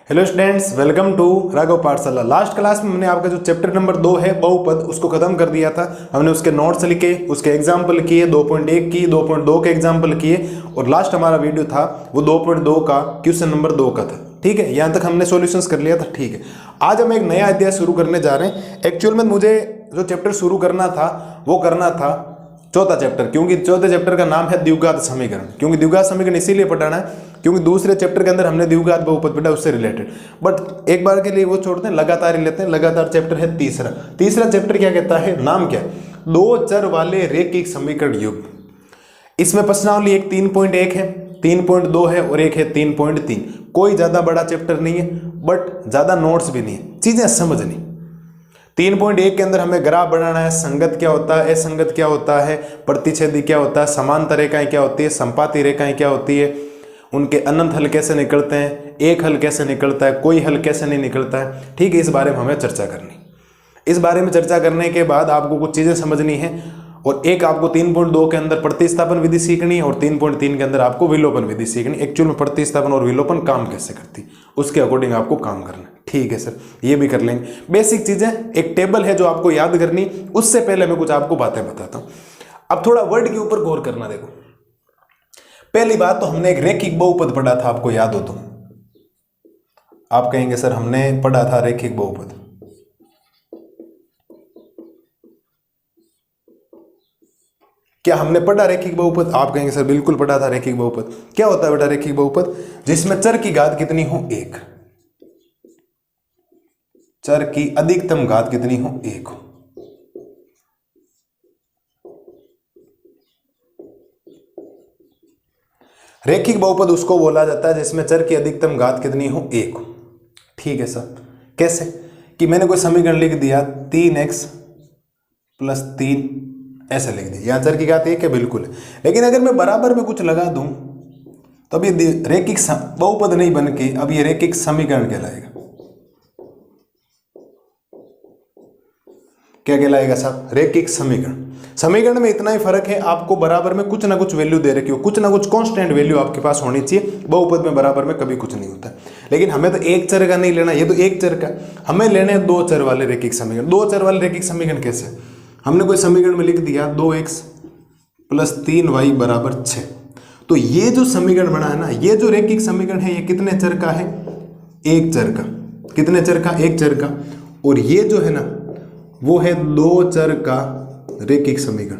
Hello students, welcome to Raghav Pathshala. Last class में हमने आपका जो चैप्टर नंबर 2 है बहुपद, उसको खत्म कर दिया था। हमने उसके नोट्स लिखे, उसके एग्जाम्पल किए, 2.1 की 2.2 के एग्जाम्पल किए और लास्ट हमारा वीडियो था वो 2.2 का क्वेश्चन नंबर 2 का था। ठीक है, यहाँ तक हमने सॉल्यूशंस कर लिया था। ठीक है, आज हम एक नया अध्याय शुरू करने जा रहे हैं। एक्चुअल में मुझे जो चैप्टर शुरू करना था वो करना था चौथा चैप्टर, क्योंकि चौथे चैप्टर का नाम है द्विघात समीकरण। क्योंकि द्विघात समीकरण इसीलिए पढ़ाना है क्योंकि दूसरे चैप्टर के अंदर हमने द्विघात बहुपद पढ़ा उससे रिलेटेड। बट एक बार के लिए वो छोड़ते हैं, लगातार ही लेते हैं। लगातार चैप्टर है तीसरा चैप्टर क्या कहता है, नाम क्या है, दो चर वाले रेखिक समीकरण युग्म। इसमें प्रश्नावली एक 3.1 है, 3.2 है और एक है 3.3। कोई ज्यादा बड़ा चैप्टर नहीं है बट ज्यादा नोट्स भी नहीं है, चीजें समझनी। 3.1 के अंदर हमें ग्राफ बनाना है, संगत क्या होता है, असंगत क्या होता है, प्रतिच्छेदी क्या होता है, समांतर रेखाएं क्या होती है, संपाती रेखाएं क्या होती है, उनके अनंत हल कैसे निकलते हैं, एक हल कैसे निकलता है, कोई हल कैसे नहीं निकलता है। ठीक है, इस बारे में हमें चर्चा करनी। इस बारे में चर्चा करने के बाद आपको कुछ चीजें समझनी है और एक आपको 3.2 के अंदर प्रतिस्थापन विधि सीखनी है और 3.3 के अंदर आपको विलोपन विधि सीखनी। एक्चुअल में प्रतिस्थापन और विलोपन काम कैसे करती, उसके अकॉर्डिंग आपको काम करना है। ठीक है सर, ये भी कर लेंगे। बेसिक चीजें, एक टेबल है जो आपको याद करनी। उससे पहले मैं कुछ आपको बातें बताता हूं। अब थोड़ा वर्ड के ऊपर गौर करना। देखो, पहली बात तो हमने एक रेखिक बहुपद पढ़ा था, आपको याद हो तो आप कहेंगे सर हमने पढ़ा था रेखिक बहुपद। क्या हमने पढ़ा रेखिक बहुपद? आप कहेंगे सर बिल्कुल पढ़ा था रेखिक बहुपद। क्या होता है बेटा रेखिक बहुपद? जिसमें चर की घात कितनी हो, एक। चर की अधिकतम घात कितनी हो, एक हो। रेखिक बहुपद उसको बोला जाता है जिसमें चर की अधिकतम घात कितनी हो, एक हो। ठीक है सर, कैसे? कि मैंने कोई समीकरण लिख दिया 3x + 3 ऐसे लिख दिया, यहां चर की घात एक है, बिल्कुल है। लेकिन अगर मैं बराबर में कुछ लगा दूं तो अब ये रेखिक बहुपद नहीं बन के अब ये रेखिक समीकरण कहलाएगा। क्या कहलाएगा साहब? रेखिक समीकरण। समीकरण में इतना ही फर्क है, आपको बराबर में कुछ ना कुछ वैल्यू दे रखी हो, कुछ ना कुछ कांस्टेंट वैल्यू आपके पास होनी चाहिए। बहुपद में बराबर में कभी कुछ नहीं होता। लेकिन हमें तो एक चर का नहीं लेना, ये तो एक चर का, हमें लेने हैं दो चर वाले रेखिक समीकरण। दो चर वाले रेखिक समीकरण कैसे? हमने कोई समीकरण में लिख दिया 2x + 3y = 6। तो ये जो समीकरण बना है ना, ये जो रेखिक समीकरण है, ये कितने चर का है? एक चर का। कितने चर का? एक चर का। और ये जो है ना वो है दो चर का रेखिक समीकरण।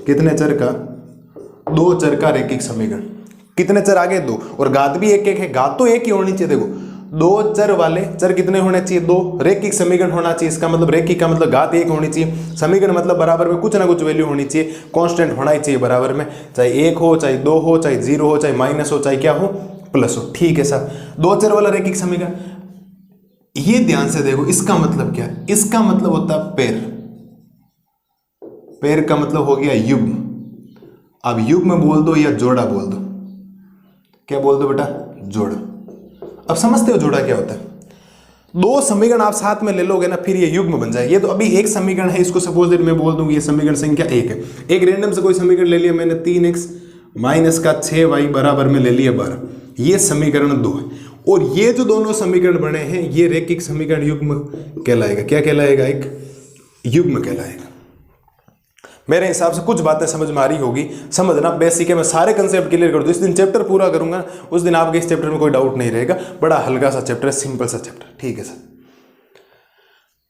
कितने चर का? दो चर का रेखिक समीकरण। कितने चर आगे? दो, और घात भी एक एक है। घात तो एक ही होनी चाहिए। देखो, दो चर वाले चर कितने होने चाहिए? दो। रेखिक समीकरण होना चाहिए, इसका मतलब रेखिक का मतलब घात एक होनी चाहिए। समीकरण मतलब बराबर में कुछ ना कुछ वैल्यू होनी चाहिए, कांस्टेंट होना ही चाहिए बराबर में, चाहे एक हो, चाहे दो हो, चाहे जीरो हो, चाहे माइनस हो, चाहे क्या हो, प्लस हो। ठीक है साहब, दो चर वाला रेखिक समीकरण। ये ध्यान से देखो, इसका मतलब क्या है? इसका मतलब होता है पेर। पेर का मतलब हो गया युग्म। अब युग्म बोल दो या जोड़ा बोल दो। क्या बोल दो बेटा? जोड़ा। अब समझते हो जोड़ा क्या होता है? दो समीकरण आप साथ में ले लोगे ना, फिर ये युग्म बन जाए। ये तो अभी एक समीकरण है, इसको सपोज मैं बोल दूंगी ये समीकरण संख्या एक है। एक रैंडम से कोई समीकरण ले लिया मैंने, 3x - 6y = में ले लिया 12। ये समीकरण 2 है। और ये जो दोनों समीकरण बने हैं ये रेखिक समीकरण युग्म कहलाएगा। क्या कहलाएगा? एक युग्म कहलाएगा। मेरे हिसाब से कुछ बातें समझ में आ रही होगी। समझना बेसिक है, मैं सारे कंसेप्ट क्लियर कर दूं। इस दिन चैप्टर पूरा करूंगा, उस दिन आपके इस चैप्टर में कोई डाउट नहीं रहेगा। बड़ा हल्का सा चैप्टर है, सिंपल सा चैप्टर। ठीक है सर,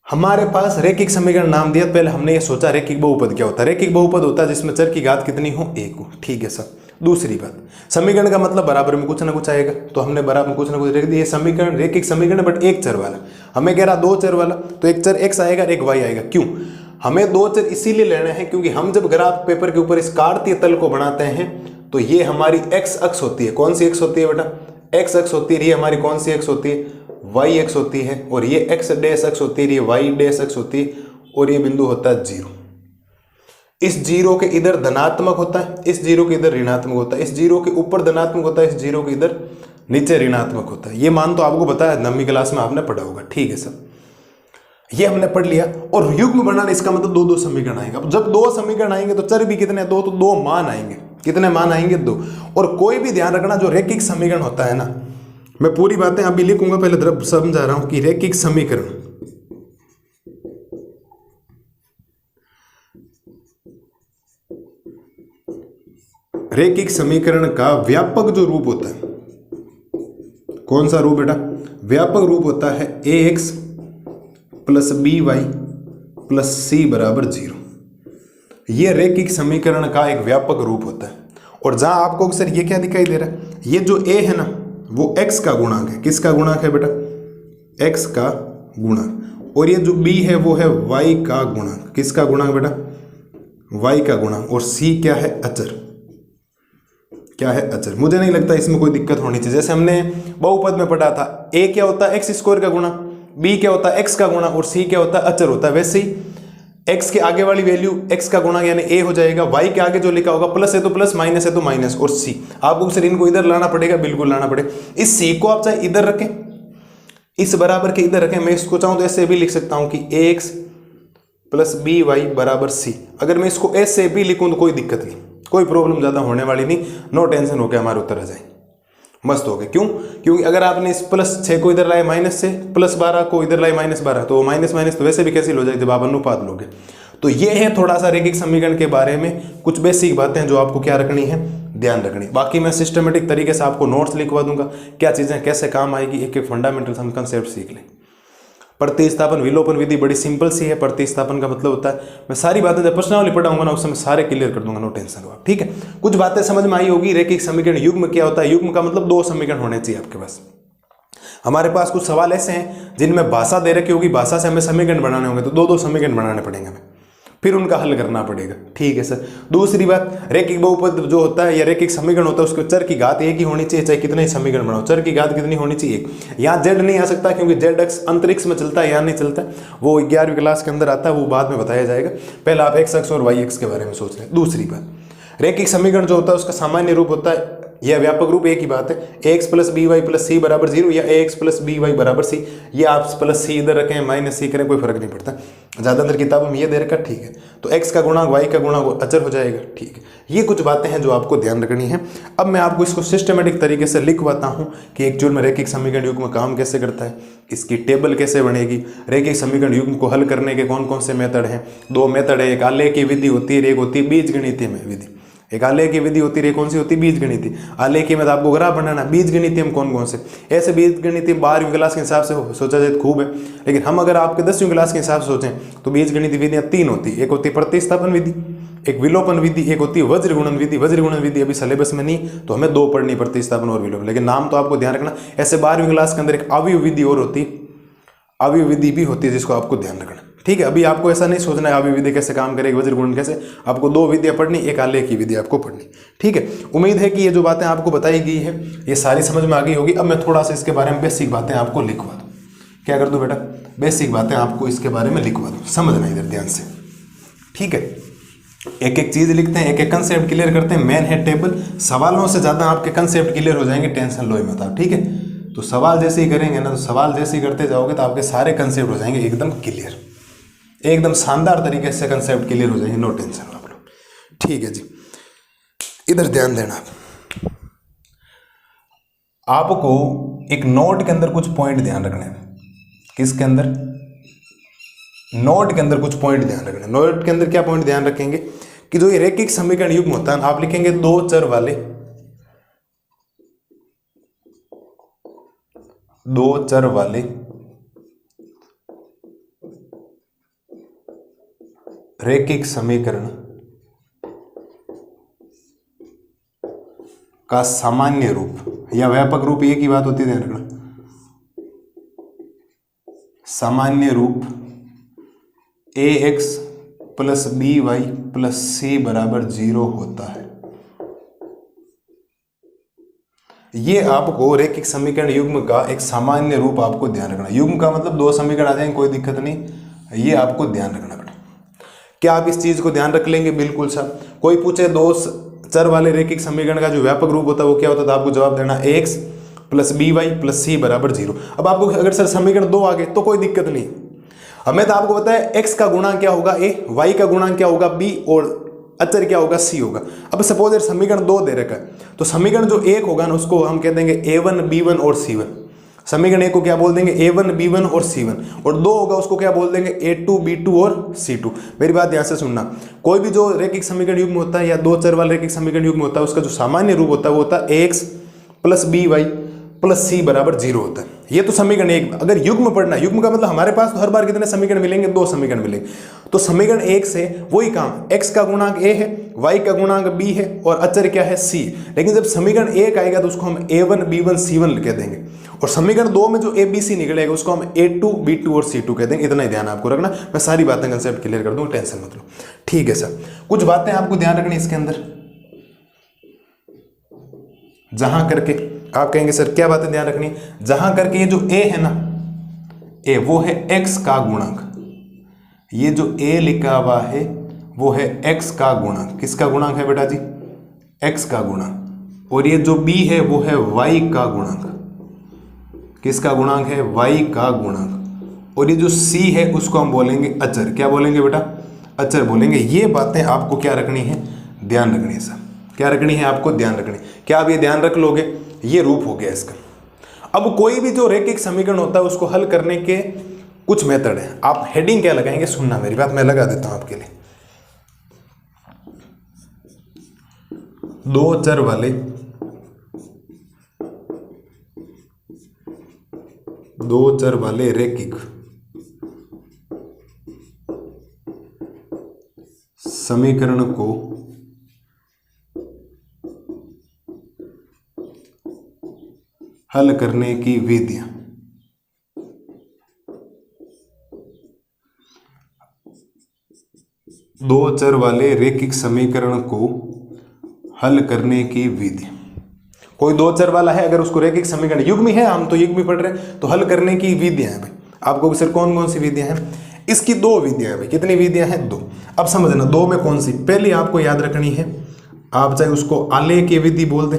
हमारे पास रेखिक समीकरण नाम दिया। पहले हमने ये सोचा रेखिक बहुपद क्या होता है। रेखिक बहुपद होता है जिसमें चर की घात कितनी हो, एक हो। ठीक है सर। दूसरी बात, समीकरण का मतलब बराबर में कुछ ना कुछ आएगा, तो हमने बराबर में कुछ ना कुछ लिख दिया। ये समीकरण रेखिक समीकरण बट एक चर वाला। हमें कह रहा दो चर वाला, तो एक चर x आएगा, एक y आएगा। क्यों? हमें दो चर इसीलिए लेने हैं क्योंकि हम जब ग्राफ पेपर के ऊपर इस कार्तीय तल को बनाते हैं तो ये हमारी x अक्ष होती है। कौन सी x होती है बेटा? x अक्ष होती है। ये हमारी कौन सी x होती है? y अक्ष होती है। और ये x डैश अक्ष होती है, ये y डैश अक्ष होती है। और ये बिंदु होता है 0। इस जीरो के इधर धनात्मक होता है, इस जीरो के इधर ऋणात्मक होता है, इस जीरो के ऊपर धनात्मक होता है, इस जीरो के इधर नीचे ऋणात्मक होता है। ये मान तो आपको पता है, 9वीं क्लास में आपने पढ़ा होगा। ठीक है सर, ये हमने पढ़ लिया। और युग्म बनाना, इसका मतलब दो दो समीकरण आएंगे। अब जब दो समीकरण आएंगे तो चर भी कितने? दो, तो दो मान आएंगे। कितने मान आएंगे? दो। और कोई भी ध्यान रखना, जो रेखिक समीकरण होता है ना, मैं पूरी बातें अभी लिखूंगा, पहले तरफ समझा रहा हूं कि रैखिक समीकरण, रैखिक समीकरण का व्यापक जो रूप होता है, कौन सा रूप बेटा? व्यापक रूप होता है ax plus b y plus c बराबर 0। यह रैखिक समीकरण का एक व्यापक रूप होता है। और जहां आपको अक्सर ये क्या दिखाई दे रहा है, ये जो a है ना वो x का गुणांक है। किसका गुणांक है बेटा? x का गुणांक। और ये जो b है वो है y का गुणांक। किसका गुणांक बेटा? y का गुणांक। और c क्या है? अचर। क्या है? अचर। मुझे नहीं लगता इसमें कोई दिक्कत होनी चाहिए। जैसे हमने बहुपद में पढ़ा था, a क्या होता है? एक्स स्क्वायर का गुणा, b क्या होता है? x का गुणा, और c क्या होता है? अचर होता है। वैसे ही x के आगे वाली वैल्यू x का गुणा यानी a हो जाएगा, y के आगे जो लिखा होगा प्लस है तो प्लस, माइनस है तो माइनस, और c आपको सिर्फ इनको इधर लाना पड़ेगा, बिल्कुल लाना पड़ेगा। इस c को आप चाहे इधर रखें, इस बराबर के इधर रखें। मैं इसको चाहूं तो ऐसे भी लिख सकता हूं कि ax प्लस बी वाई बराबर c। अगर मैं इसको ऐसे भी लिखूं तो कोई दिक्कत नहीं, कोई प्रॉब्लम ज्यादा होने वाली नहीं। नो टेंशन हो गया, हमारे उत्तर आ जाए, मस्त हो गए। क्यों? क्योंकि अगर आपने इस प्लस 6 को इधर लाए माइनस से, प्लस 12 को इधर लाए माइनस 12, तो माइनस माइनस तो वैसे भी कैंसिल हो जाएगी जब आप अनुपात लोगे। तो ये है थोड़ा सा रैखिक समीकरण के बारे में कुछ बेसिक बातें जो आपको क्या रखनी है, ध्यान रखनी। बाकी मैं सिस्टमेटिक तरीके से आपको नोट्स लिखवा दूंगा, क्या चीजें कैसे काम आएगी, एक एक फंडामेंटल हम कंसेप्ट सीख लें। प्रतिस्थापन विलोपन विधि बड़ी सिंपल सी है। प्रतिस्थापन का मतलब होता है, मैं सारी बातें जब प्रश्नावली पढ़ाऊंगा ना उस समय सारे क्लियर कर दूंगा, नो टेंशन हो। ठीक है, कुछ बातें समझ में आई होगी। रैखिक समीकरण युग्म क्या होता है? युग्म का मतलब 2 समीकरण होने चाहिए आपके पास। हमारे पास कुछ सवाल ऐसे हैं जिनमें भाषा दे रखी होगी, भाषा से हमें समीकरण बनाने होंगे, तो 2-2 समीकरण बनाने पड़ेंगे हमें, फिर उनका हल करना पड़ेगा। ठीक है सर। दूसरी बात, रैखिक बहुपद जो होता है या रैखिक समीकरण होता है उसके चर की घात एक ही होनी चाहिए, चाहे कितने ही समीकरण बनाओ, चर की घात कितनी होनी चाहिए? यहाँ जेड नहीं आ सकता क्योंकि जेड अक्ष अंतरिक्ष में चलता है, यहाँ नहीं चलता, वो 11वीं क्लास के अंदर आता है, वो बाद में बताया जाएगा। पहले आप एक्स अक्ष और वाई अक्ष के बारे में सोच रहे हैं। दूसरी बात, रैखिक समीकरण जो होता है उसका सामान्य रूप होता है, यह व्यापक रूप एक ही बात है, ax plus b y plus c बराबर 0 या ax प्लस बी वाई बराबर सी। ये आप प्लस सी इधर रखें माइनस सी करें, कोई फर्क नहीं पड़ता। ज़्यादातर किताबों में ये दे रखा, ठीक है। तो x का गुणांक y का गुणांक अचर हो जाएगा। ठीक है, ये कुछ बातें हैं जो आपको ध्यान रखनी है। अब मैं आपको इसको सिस्टमेटिक तरीके से लिखवाता हूँ कि एक्चुअल में रैखिक समीकरण युग्म काम कैसे करता है, इसकी टेबल कैसे बनेगी, रैखिक समीकरण युग्म को हल करने के कौन कौन से मेथड हैं। 2 मेथड है, एक आलेख की विधि होती है, एक होती है बीजगणितीय में विधि। एक आलेख की विधि होती है, कौन सी होती है? बीजगणितीय। आलेख में तो आपको ग्राफ बनाना, बीजगणितीय में कौन कौन से? ऐसे बीजगणितीय 12वीं क्लास के हिसाब से सोचा जाए तो खूब है, लेकिन हम अगर आपके 10वीं क्लास के हिसाब से सोचें तो बीजगणितीय विधियां 3 होती है। एक होती है प्रतिस्थापन विधि, एक विलोपन विधि, एक होती है वज्र गुणन विधि। वज्र गुणन विधि अभी सिलेबस में नहीं, तो हमें 2 पढ़नी, प्रतिस्थापन और विलोपन, लेकिन नाम तो आपको ध्यान रखना। ऐसे 12वीं क्लास के अंदर एक अवयव विधि और होती है, अवयव विधि भी होती है जिसको आपको ध्यान रखना। ठीक है, अभी आपको ऐसा नहीं सोचना है अवयव विधि कैसे काम करेगी, वज्र गुणन कैसे। आपको 2 विधियां पढ़नी, एक आलेख की विधि आपको पढ़नी। ठीक है, उम्मीद है कि ये जो बातें आपको बताई गई है ये सारी समझ में आ गई होगी। अब मैं थोड़ा सा इसके बारे में बेसिक बातें आपको लिखवा दूँ। क्या कर दूँ बेटा? बेसिक बातें आपको इसके बारे में लिखवा दूँ, समझना इधर ध्यान से। ठीक है, एक एक चीज लिखते हैं, एक एक कंसेप्ट क्लियर करते हैं। मेन है टेबल, सवालों से ज्यादा आपके कंसेप्ट क्लियर हो जाएंगे, टेंशन लो मत आप। ठीक है, तो सवाल जैसे ही करेंगे ना, तो सवाल जैसे ही करते जाओगे तो आपके सारे कंसेप्ट हो जाएंगे एकदम क्लियर, एकदम शानदार तरीके से कंसेप्ट क्लियर हो जाएंगे, नो टेंशन आप लोग। ठीक है जी, इधर ध्यान देना। आपको एक नोट के अंदर कुछ पॉइंट ध्यान रखने हैं। किसके अंदर? नोट के अंदर कुछ पॉइंट ध्यान रखना। नोट के अंदर क्या पॉइंट ध्यान रखेंगे कि जो ये रैखिक समीकरण युग्म होता है, आप लिखेंगे 2 चर वाले, 2 चर वाले रैखिक समीकरण का सामान्य रूप या व्यापक रूप, एक ही बात होती है, ध्यान रखना। सामान्य रूप ax plus b y plus c बराबर 0 होता है। ये आपको रैखिक समीकरण युग्म का एक सामान्य रूप आपको ध्यान रखना। युग्म का मतलब 2 समीकरण आ जाएंगे, कोई दिक्कत नहीं, ये आपको ध्यान रखना पड़ेगा। क्या आप इस चीज को ध्यान रख लेंगे? बिल्कुल सर। कोई पूछे 2 चर वाले रैखिक समीकरण का जो व्यापक रूप होता है वो क्या होता है, तो आपको जवाब देना ax plus b y plus c बराबर 0। अब आपको अगर सर समीकरण 2 आ गए तो कोई दिक्कत नहीं। अब मैं तो आपको बताया x का गुणांक क्या होगा a, y का गुणांक क्या होगा b, और अचर क्या होगा, सी होगा। अब सपोज समीकरण 2 दे रखा है, तो समीकरण जो 1 होगा ना उसको हम कह देंगे a1 b1 और c1। समीकरण 1 को क्या बोल देंगे, a1 b1 और c1, और 2 होगा उसको क्या बोल देंगे, a2 b2 और c2। मेरी बात ध्यान से सुनना, कोई भी जो रैखिक समीकरण युग्म होता है या दो चर वाला रैखिक समीकरण युग्म होता है उसका जो सामान्य रूप होता है वो होता है ax plus by plus c बराबर 0 होता है। ये तो समीकरण 1। अगर युग्म पढ़ना, युग्म का मतलब हमारे पास तो हर बार कितने समीकरण मिलेंगे, 2 समीकरण मिलेंगे। तो समीकरण 1 से वही काम, x का गुणांक a है, y का गुणांक b है और अचर क्या है, c। लेकिन जब समीकरण 1 आएगा तो उसको हम a1 b1 c1 कह देंगे, और समीकरण 2 में जो a b c निकलेगा उसको हम a2 b2 और c2 कह देंगे। इतना ही ध्यान आपको रखना, मैं सारी बातें कंसेप्ट क्लियर कर दूंगा, टेंशन मत लो। ठीक है सर, कुछ बातें आपको ध्यान रखनी इसके अंदर, जहां करके आप कहेंगे सर क्या बातें ध्यान रखनी, जहां करके ये जो a है ना, a वो है x का गुणांक, ये जो a लिखा हुआ है वो है x का गुणांक। किसका गुणांक है बेटा जी, x का गुणांक। और ये जो b है वो है y का गुणांक। किसका गुणांक है, y का गुणांक। और ये जो c है उसको हम बोलेंगे अचर। क्या बोलेंगे बेटा, अचर बोलेंगे। ये बातें आपको क्या रखनी है, ध्यान रखनी है सर। क्या रखनी है आपको, ध्यान रखनी। क्या आप ये ध्यान रख लोगे, ये रूप हो गया इसका। अब कोई भी जो रैखिक समीकरण होता है उसको हल करने के कुछ मेथड है। आप हेडिंग क्या लगाएंगे, सुनना मेरी बात, मैं लगा देता हूं आपके लिए। दो चर वाले रैखिक समीकरण को हल करने की विधियां। दो चर वाले रैखिक समीकरण को हल करने की विधि। कोई दो चर वाला है, अगर उसको रैखिक समीकरण युग्म है, हम तो युग्म ही पढ़ रहे हैं, तो हल करने की विधियां हैं भाई। आपको सर कौन कौन सी विधियां हैं, इसकी 2 विधियां हैं भाई। कितनी विधियां हैं, 2। अब समझना 2 में कौन सी। पहली आपको याद रखनी है, आप चाहे उसको आलेख की विधि बोल दें,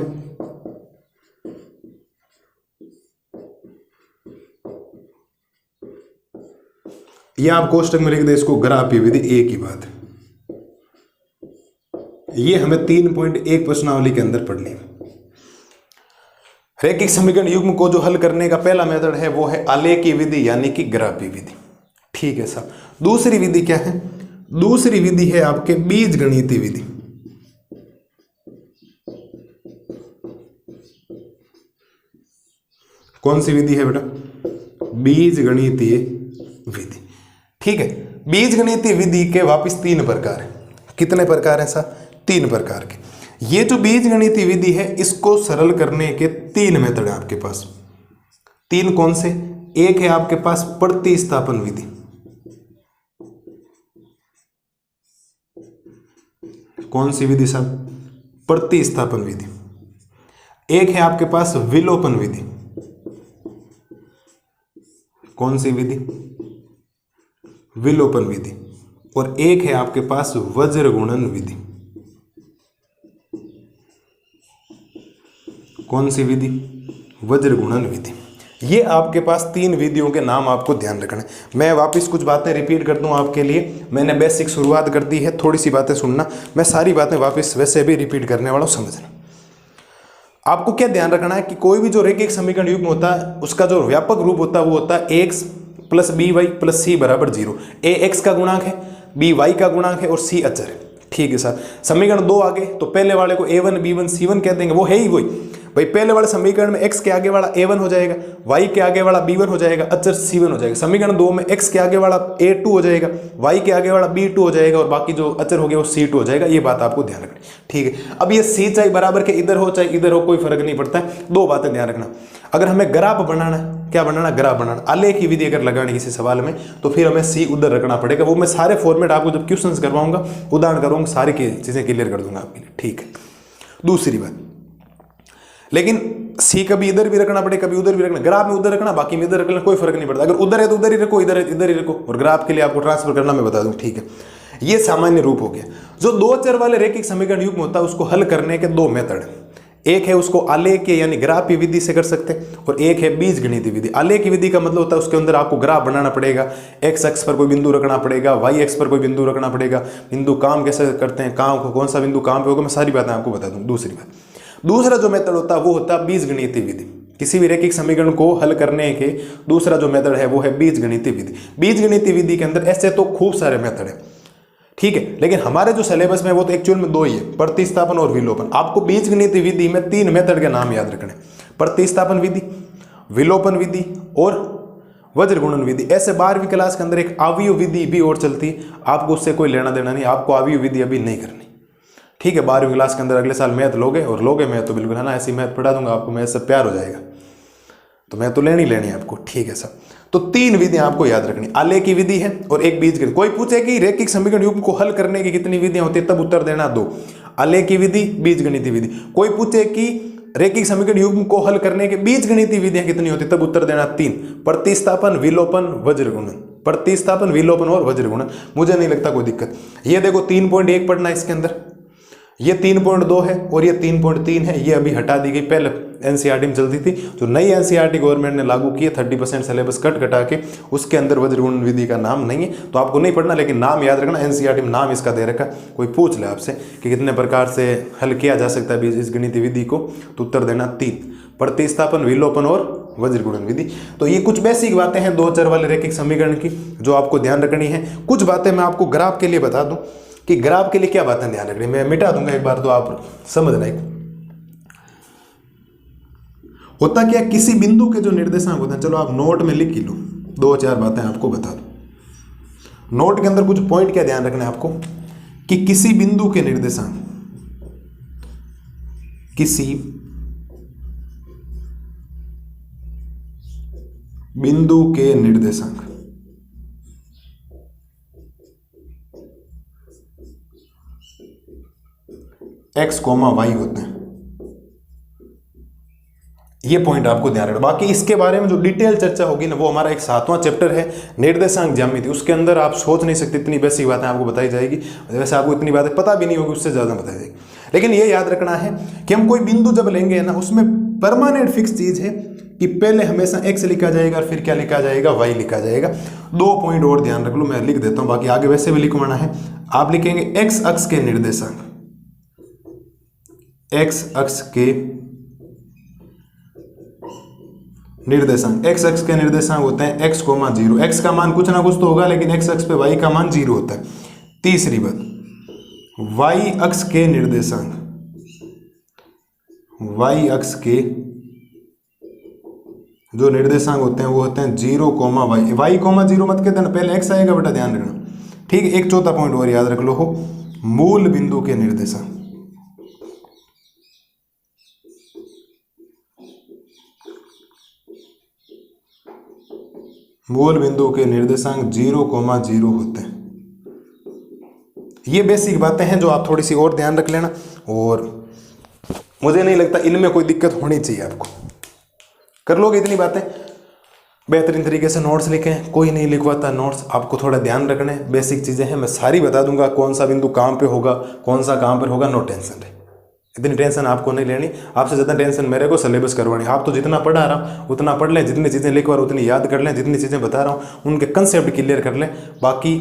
या आप कोष्टक में लिख दे इसको ग्राफीय विधि, एक ही बात है। ये हमें 3.1 प्रश्नावली के अंदर पढ़नी है। रैखिक समीकरण युग्म को जो हल करने का पहला मेथड है वो है आलेखीय विधि यानी कि ग्राफीय विधि। ठीक है साहब। दूसरी विधि क्या है, दूसरी विधि है आपके बीजगणितीय विधि। कौन सी विधि है बेटा, बीजगणितीय विधि। ठीक है, बीजगणितीय विधि के वापस 3 प्रकार हैं। कितने प्रकार हैं साहब, 3 प्रकार के। ये जो बीजगणितीय विधि है इसको सरल करने के 3 मेथड है आपके पास। 3 कौन से, एक है आपके पास प्रतिस्थापन विधि। कौन सी विधि साहब, प्रतिस्थापन विधि। एक है आपके पास विलोपन विधि। कौन सी विधि, विलोपन विधि। और एक है आपके पास वज्र गुणन विधि। कौन सी विधि, वज्र गुणन विधि। ये आपके पास 3 विधियों के नाम आपको ध्यान रखना है। मैं वापस कुछ बातें रिपीट कर दूं आपके लिए। मैंने बेसिक शुरुआत कर दी है, थोड़ी सी बातें सुनना, मैं सारी बातें वापस वैसे भी रिपीट करने वाला हूं, समझना। आपको क्या ध्यान रखना है कि कोई भी जो रैखिक समीकरण युग्म होता है उसका जो व्यापक रूप होता है वो होता है ax plus by plus c बराबर 0। a x का गुणांक है, b y का गुणांक है और c अचर है। ठीक है सर। समीकरण 2 आगे तो पहले वाले को a1 b1 c1 कह देंगे, वो है ही वही भाई। पहले वाले समीकरण में x के आगे वाला a1 हो जाएगा, y के आगे वाला b1 हो जाएगा, अचर c1 हो जाएगा। समीकरण 2 में x के आगे वाला a2 हो जाएगा, y के आगे वाला b2 हो जाएगा और बाकी जो अचर हो गया वो c2 हो जाएगा। ये बात आपको ध्यान रखनी। ठीक है, अब ये c चाहे बराबर के इधर हो चाहे इधर हो, कोई फर्क नहीं पड़ता है। 2 बातें ध्यान रखना। अगर हमें ग्राफ बनाना है, क्या बनाना, ग्राफ बनाना, आलेख की विधि अगर लगानी किसी सवाल में तो फिर हमें c उधर रखना पड़ेगा। वो मैं सारे फॉर्मेट आपको जब क्वेश्चंस करवाऊंगा, उदाहरण करूंगा, सारी चीजें क्लियर कर दूंगा आपके लिए। ठीक है। दूसरी बात, लेकिन c कभी इधर भी रखना पड़े कभी उधर भी रखना। ग्राफ में उधर रखना, बाकी में इधर रखना, कोई फर्क नहीं पड़ता। अगर उधर है तो उधर ही रखो, इधर है इधर ही रखो। और ग्राफ के लिए आपको ट्रांसफर करना मैं बता दूं। ठीक है, ये सामान्य रूप हो गया। जो 2 चर वाले रैखिक समीकरण युग्म होता है उसको हल करने के 2 मेथड हैं। एक है उसको आलेखीय यानी ग्राफीय विधि से कर सकते हैं, और एक है बीजगणितीय विधि। आलेखीय विधि का मतलब होता है उसके अंदर आपको ग्राफ बनाना पड़ेगा, एक्स अक्ष पर कोई बिंदु रखना पड़ेगा, वाई अक्ष पर कोई बिंदु रखना पड़ेगा, बिंदु काम कैसे करते हैं, काम को कौन सा बिंदु काम पे होगा, मैं सारी बातें आपको बता दूं। दूसरी बात, दूसरा जो मेथड होता है वो होता है बीजगणितीय विधि। किसी भी रैखिक समीकरण को हल करने के दूसरा जो मेथड है वो है बीजगणितीय विधि। बीजगणितीय विधि के अंदर ऐसे तो खूब सारे मेथड है, ठीक है, लेकिन हमारे जो सिलेबस में वो तो एक्चुअल में दो ही है, प्रतिस्थापन और विलोपन। आपको बीजगणितीय विधि में 3 मेथड के नाम याद रखने, प्रतिस्थापन विधि, विलोपन विधि और वज्रगुणन विधि। ऐसे 12वीं क्लास के अंदर एक आव्यूह विधि भी और चलती है, आपको उससे कोई लेना देना नहीं, आपको आव्यूह विधि अभी नहीं करनी, ठीक है। 12वीं क्लास के अंदर अगले साल मैथ लोगे, और लोगे मैथ तो बिल्कुल है ना, ऐसी मैथ पढ़ा दूंगा आपको, मैथ से प्यार हो जाएगा, तो मैथ तो लेनी है आपको, ठीक है सर। तो 3 विधियां आपको याद रखनी, आलेखीय विधि है और एक बीजगणित। कोई पूछे कि रैखिक समीकरण युग्म को हल करने की कितनी विधियां होती है, तब उत्तर देना 2, आलेखीय विधि, बीजगणितीय विधि। कोई पूछे कि रैखिक समीकरण युग्म को हल करने के बीजगणितीय विधियां कितनी होती, तब उत्तर देना 3, प्रतिस्थापन, विलोपन, वज्रगुणन। प्रतिस्थापन, विलोपन और वज्रगुणन, मुझे नहीं लगता कोई दिक्कत। ये देखो 3.1 पढ़ना है इसके अंदर, ये 3.2 है और ये 3.3 है, ये अभी हटा दी गई, पहले एनसीईआरटी में चलती थी। जो नई एनसीईआरटी गवर्नमेंट ने लागू की है 30% सिलेबस कटा के, उसके अंदर वज्रगुणन विधि का नाम नहीं है, तो आपको नहीं पढ़ना, लेकिन नाम याद रखना, एनसीईआरटी में नाम इसका दे रखा। कोई पूछ ले आपसे कि कितने प्रकार से हल किया जा सकता है बीजगणितीय विधि को, तो उत्तर देना 3, प्रतिस्थापन, विलोपन और वज्रगुणन विधि। तो ये कुछ बेसिक बातें हैं 2 चर वाले रैखिक समीकरण की जो आपको ध्यान रखनी है। कुछ बातें मैं आपको ग्राफ के लिए बता दूं कि ग्राफ के लिए क्या बातें ध्यान रखनी, मैं मिटा दूंगा एक बार तो आप समझना। होता क्या, किसी बिंदु के जो निर्देशांक होते हैं, चलो आप नोट में लिख ही लो, 2-4 बातें आपको बता दो। नोट के अंदर कुछ पॉइंट क्या ध्यान रखना है आपको कि किसी बिंदु के निर्देशांक, किसी बिंदु के निर्देशांक x, y होते हैं। ये पॉइंट आपको ध्यान रखना। बाकी इसके बारे में जो डिटेल चर्चा होगी ना, वो हमारा एक 7वां चैप्टर है निर्देशांक ज्यामिति, उसके अंदर आप सोच नहीं सकते, इतनी बेसिक बातें आपको बताई जाएगी। वैसे आपको इतनी बातें पता भी नहीं होगी, उससे ज्यादा बताई जाएगी। लेकिन ये याद रखना है कि हम कोई बिंदु जब लेंगे ना, उसमें परमानेंट फिक्स चीज है कि पहले हमेशा x लिखा जाएगा और फिर क्या लिखा जाएगा, y लिखा जाएगा। 2 पॉइंट और ध्यान रख लो, मैं लिख देता हूं, बाकी आगे वैसे भी लिखवाना है। आप लिखेंगे x अक्ष के निर्देशांक, x अक्ष के निर्देशांक, x अक्ष के निर्देशांक होते हैं x, 0। x का मान कुछ ना कुछ तो होगा, लेकिन x अक्ष पे y का मान 0 होता है। तीसरी बात, y अक्ष के निर्देशांक, y अक्ष के जो निर्देशांक होते हैं वो होते हैं 0, y, y, 0 मत कहते ना, पहले x आएगा बेटा, ध्यान रखना, ठीक है। एक चौथा पॉइंट और याद रख लो, हो मूल बिंदु के निर्देशांक, मूल बिंदु के निर्देशांक 0, 0 होते हैं। ये बेसिक बातें हैं जो आप थोड़ी सी और ध्यान रख लेना, और मुझे नहीं लगता इनमें कोई दिक्कत होनी चाहिए। आपको कर लोगे इतनी बातें, बेहतरीन तरीके से नोट्स लिखें, कोई नहीं लिखवाता नोट्स, आपको थोड़ा ध्यान रखना है। बेसिक चीजें हैं, मैं सारी बता दूंगा, कौन सा बिंदु कहाँ पे होगा, कौन सा कहाँ पर होगा, नो टेंशन है, इतनी टेंशन आपको नहीं लेनी। आपसे ज़्यादा टेंशन मेरे को सिलेबस करवानी। आप तो जितना पढ़ा रहा हूँ उतना पढ़ लें, जितनी चीज़ें लिखवा रहा हूँ उतनी याद कर लें, जितनी चीज़ें बता रहा हूँ उनके कंसेप्ट क्लियर कर लें। बाकी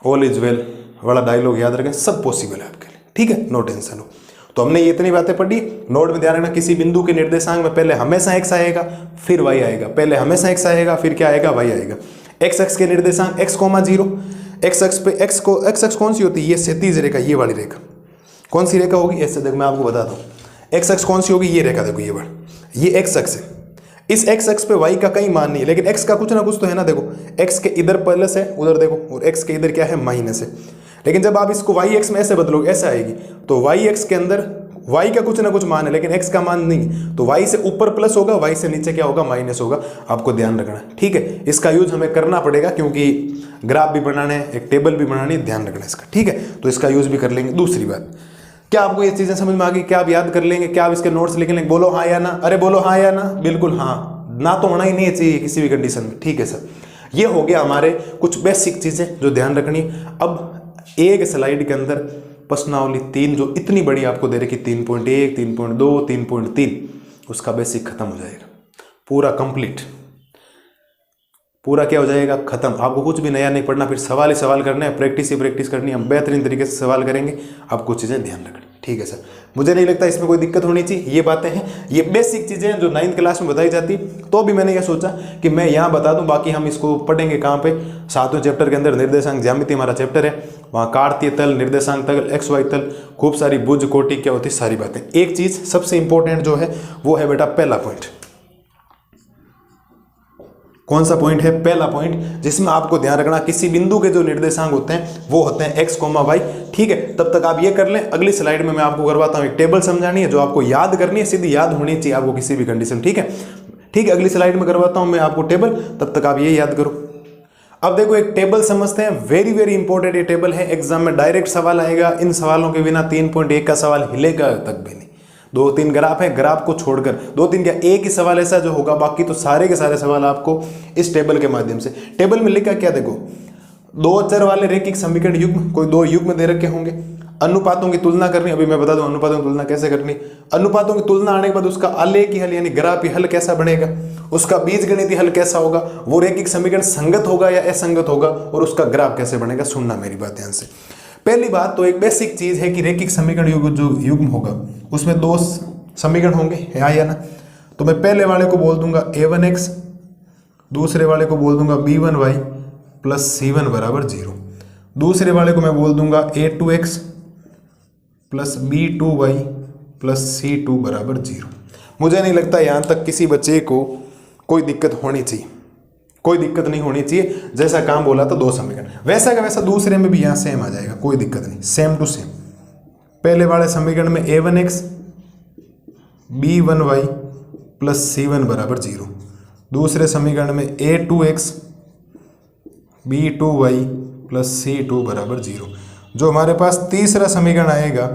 ऑल इज वेल वाला डायलॉग याद रखें, सब पॉसिबल है आपके लिए, ठीक है, नो टेंशन हो। तो हमने ये इतनी बातें पढ़ी, नोट में ध्यान रखना, किसी बिंदु के निर्देशांक में पहले हमेशा x आएगा फिर y आएगा, पहले हमेशा x आएगा फिर क्या आएगा, y आएगा। x अक्ष के निर्देशांक x, 0, x अक्ष पे x अक्ष कौन सी होती है, ये क्षैतिज रेखा, ये वाली रेखा कौन सी रेखा होगी, ऐसे देखो मैं आपको बताता हूँ। x अक्ष कौन सी होगी, ये रेखा देखो, ये वाली, ये x अक्ष है। इस x अक्ष पे y का कहीं मान नहीं है, लेकिन x का कुछ ना कुछ तो है ना। देखो x के इधर प्लस है, उधर देखो, और x के इधर क्या है, माइनस है। लेकिन जब आप इसको y अक्ष में ऐसे बदलोगे, ऐसे आएगी, तो y अक्ष के अंदर y का कुछ ना कुछ मान है, लेकिन x का मान नहीं, तो y से ऊपर प्लस होगा, y से नीचे क्या होगा, माइनस होगा। आपको ध्यान रखना है, ठीक है। इसका यूज हमें करना पड़ेगा, क्योंकि ग्राफ भी बनाना है, एक टेबल भी बनानी है, ध्यान रखना इसका, ठीक है। तो इसका यूज भी कर लेंगे। दूसरी बात, क्या आपको ये चीजें समझ में आ गई, क्या आप याद कर लेंगे, क्या आप इसके नोट्स लिख लेंगे, बोलो हाँ या ना। अरे बोलो हाँ या ना, बिल्कुल हाँ, ना तो होना ही नहीं चाहिए किसी भी कंडीशन में, ठीक है सर। ये हो गया हमारे कुछ बेसिक चीजें जो ध्यान रखनी। अब एक स्लाइड के अंदर प्रश्नावली 3 जो इतनी बड़ी आपको दे रखी 3.1, 3.2, 3.3, उसका बेसिक खत्म हो जाएगा, पूरा कंप्लीट, पूरा क्या हो जाएगा, खत्म। आपको कुछ भी नया नहीं पढ़ना, फिर सवाल ही सवाल करने हैं, प्रैक्टिस ही प्रैक्टिस करनी है। हम बेहतरीन तरीके से सवाल करेंगे, आप कुछ चीज़ें ध्यान रखना, ठीक है सर। मुझे नहीं लगता इसमें कोई दिक्कत होनी चाहिए। ये बातें हैं, ये बेसिक चीज़ें हैं जो 9th क्लास में बताई जाती, तो भी मैंने ये सोचा कि मैं यहाँ बता दूँ, बाकी हम इसको पढ़ेंगे कहाँ पे, 7वें चैप्टर के अंदर निर्देशांक ज्यामिति हमारा चैप्टर है, वहाँ कार्तीय तल, निर्देशांक तल, एक्स वाई तल, खूब सारी भुज कोटि क्या होती है, सारी बातें। एक चीज़ सबसे इंपॉर्टेंट जो है वो है बेटा पहला पॉइंट। कौन सा पॉइंट है? पहला पॉइंट, जिसमें आपको ध्यान रखना किसी बिंदु के जो निर्देशांक होते हैं वो होते हैं x, y, ठीक है। तब तक आप ये कर लें, अगली स्लाइड में मैं आपको करवाता हूँ एक टेबल समझानी है जो आपको याद करनी है, सीधी याद होनी चाहिए आपको किसी भी कंडीशन, ठीक है। ठीक है, अगली स्लाइड में करवाता हूँ मैं आपको टेबल, तब तक आप ये याद करो। अब देखो एक टेबल समझते हैं, वेरी वेरी इंपॉर्टेंट ये टेबल है, एग्जाम में डायरेक्ट सवाल आएगा। इन सवालों के बिना 3.1 का सवाल हिलेगा तक भी नहीं। 2-3 ग्राफ है, ग्राफ को छोड़कर 2-3 क्या एक ही सवाल ऐसा जो होगा, बाकी तो सारे के सारे सवाल आपको इस टेबल के माध्यम से। टेबल में लिखा क्या, देखो 2 चर वाले रैखिक समीकरण युग्म, कोई 2 युग्म दे रखे होंगे, अनुपातों की तुलना करनी। अभी मैं बता दूं अनुपातों की तुलना कैसे करनी। अनुपातों की तुलना आने के बाद उसका आलेखी हल यानी ग्राफी हल कैसा बनेगा, उसका बीजगणितीय हल कैसा होगा, वो रैखिक समीकरण संगत होगा या असंगत होगा, और उसका ग्राफ कैसे बनेगा। सुनना मेरी बात ध्यान से। पहली बात तो एक बेसिक चीज है कि रैखिक समीकरण युग्म जो युग्म होगा उसमें 2 समीकरण होंगे, है या ना। तो मैं पहले वाले को बोल दूंगा a1x, दूसरे वाले को बोल दूंगा b1y प्लस c1 बराबर 0, दूसरे वाले को मैं बोल दूंगा a2x plus b2y plus c2 बराबर 0। मुझे नहीं लगता यहाँ तक किसी बच्चे को कोई दिक्कत होनी चाहिए, कोई दिक्कत नहीं होनी चाहिए। जैसा काम बोला था 2 समीकरण, वैसा का वैसा दूसरे में भी यहाँ सेम आ जाएगा, कोई दिक्कत नहीं, सेम टू सेम। पहले वाले समीकरण में a1x b1y प्लस c1 बराबर 0, दूसरे समीकरण में a2x b2y प्लस c2 बराबर 0। जो हमारे पास तीसरा समीकरण आएगा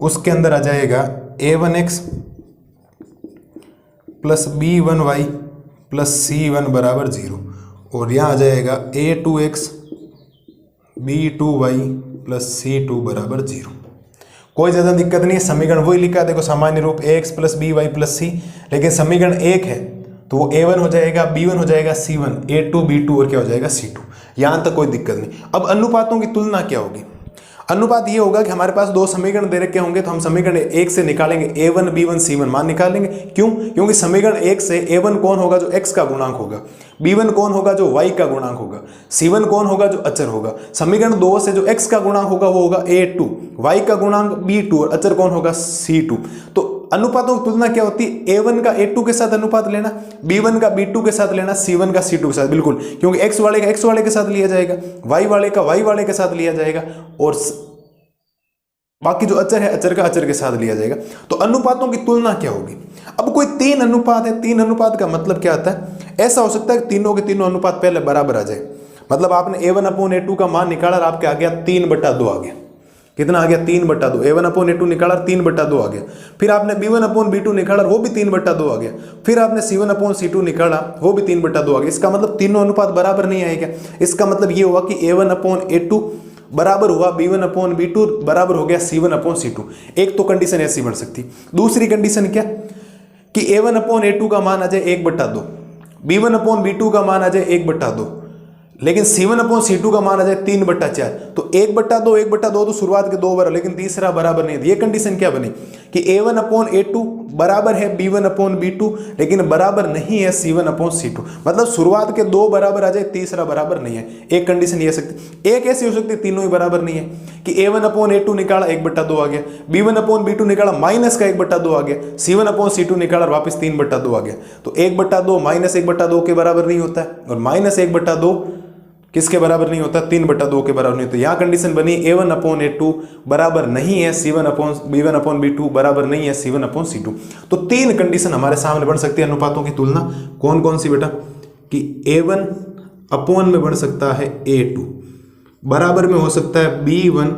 उसके अंदर आ जाएगा a1x plus b1y plus c1 बराबर 0, और यहाँ आ जाएगा a2x b2y प्लस c2 बराबर 0। कोई ज़्यादा दिक्कत नहीं है, समीकरण वही लिखा है, देखो सामान्य रूप ax plus by plus c, लेकिन समीकरण एक है तो वो a1 हो जाएगा, b1 हो जाएगा, c1, a2 b2 और क्या हो जाएगा c2। यहाँ तक कोई दिक्कत नहीं। अब अनुपातों की तुलना क्या होगी? अनुपात ये होगा कि हमारे पास 2 समीकरण दे रखे होंगे तो हम समीकरण 1 से निकालेंगे a1 b1 c1 मान निकालेंगे। क्यों? क्योंकि समीकरण 1 से a1 कौन होगा जो x का गुणांक होगा, b1 कौन होगा जो y का गुणांक होगा, c1 कौन होगा जो अचर होगा। समीकरण 2 से जो x का गुणांक होगा वो होगा a2, y का गुणांक b2 और अचर कौन होगा c2। तो अनुपातों की तुलना क्या होती है? a1 का a2 के साथ अनुपात लेना, b1 का b2 के साथ लेना, c1 का c2 के साथ, बिल्कुल, क्योंकि x वाले का x वाले के साथ लिया जाएगा, y वाले का y वाले के साथ लिया जाएगा, और बाकी जो अचर है अचर का अचर के साथ लिया जाएगा। तो अनुपातों की तुलना क्या होगी? अब कोई 3 अनुपात है, 3 अनुपात का मतलब क्या आता है? ऐसा हो सकता है कि तीनों के तीनों अनुपात पहले बराबर आ जाए, मतलब आपने a1/a2 का मान निकाला और आपके आ गया 3/2 आ गया। कितना आ गया? 3/2। a1/a2 निकाला 3/2 आ गया। फिर आपने b1/b2 निकाला वो भी 3/2 आ गया। फिर आपने c1/c2 निकाला वो भी 3/2 आ गया। इसका मतलब तीनों अनुपात बराबर नहीं आएगा। इसका मतलब ये हुआ कि a1/a2 बराबर हुआ b1/b2 बराबर हो गया c1/c2। एक तो कंडीशन ऐसी बन सकती। दूसरी कंडीशन क्या कि a1/a2 का मान आ जाए 1/2, b1/b2 का मान आ जाए 1/2, लेकिन c1/c2 का मान आ जाए 3/4। तो 1/2 1/2 तो शुरुआत के 2 बार, लेकिन तीसरा बराबर नहीं है। ये कंडीशन क्या बनी कि a1/a2 बराबर है b1/b2 लेकिन बराबर नहीं है c1/c2। मतलब शुरुआत के 2 बराबर आ जाए, तीसरा बराबर नहीं है। एक कंडीशन ये सकती। एक ऐसी हो सकती है तीनों ही बराबर नहीं है कि a1/a2 निकाला 1/2 आ गया, b1/b2 निकाला माइनस का 1/2 आ गया, c1/c2 निकाला वापस 3/2 आ गया। तो 1/2 माइनस 1/2 के बराबर नहीं होता है, और माइनस 1/2 किसके बराबर नहीं होता? 3/2 के बराबर नहीं होता। यहाँ कंडीशन बनी a1/a2 बराबर नहीं है b1/b2 बराबर नहीं है c1/c2। तो 3 कंडीशन हमारे सामने बन सकती है अनुपातों की तुलना। कौन कौन सी बेटा? कि a1 में बन सकता है a2, बराबर में हो सकता है b1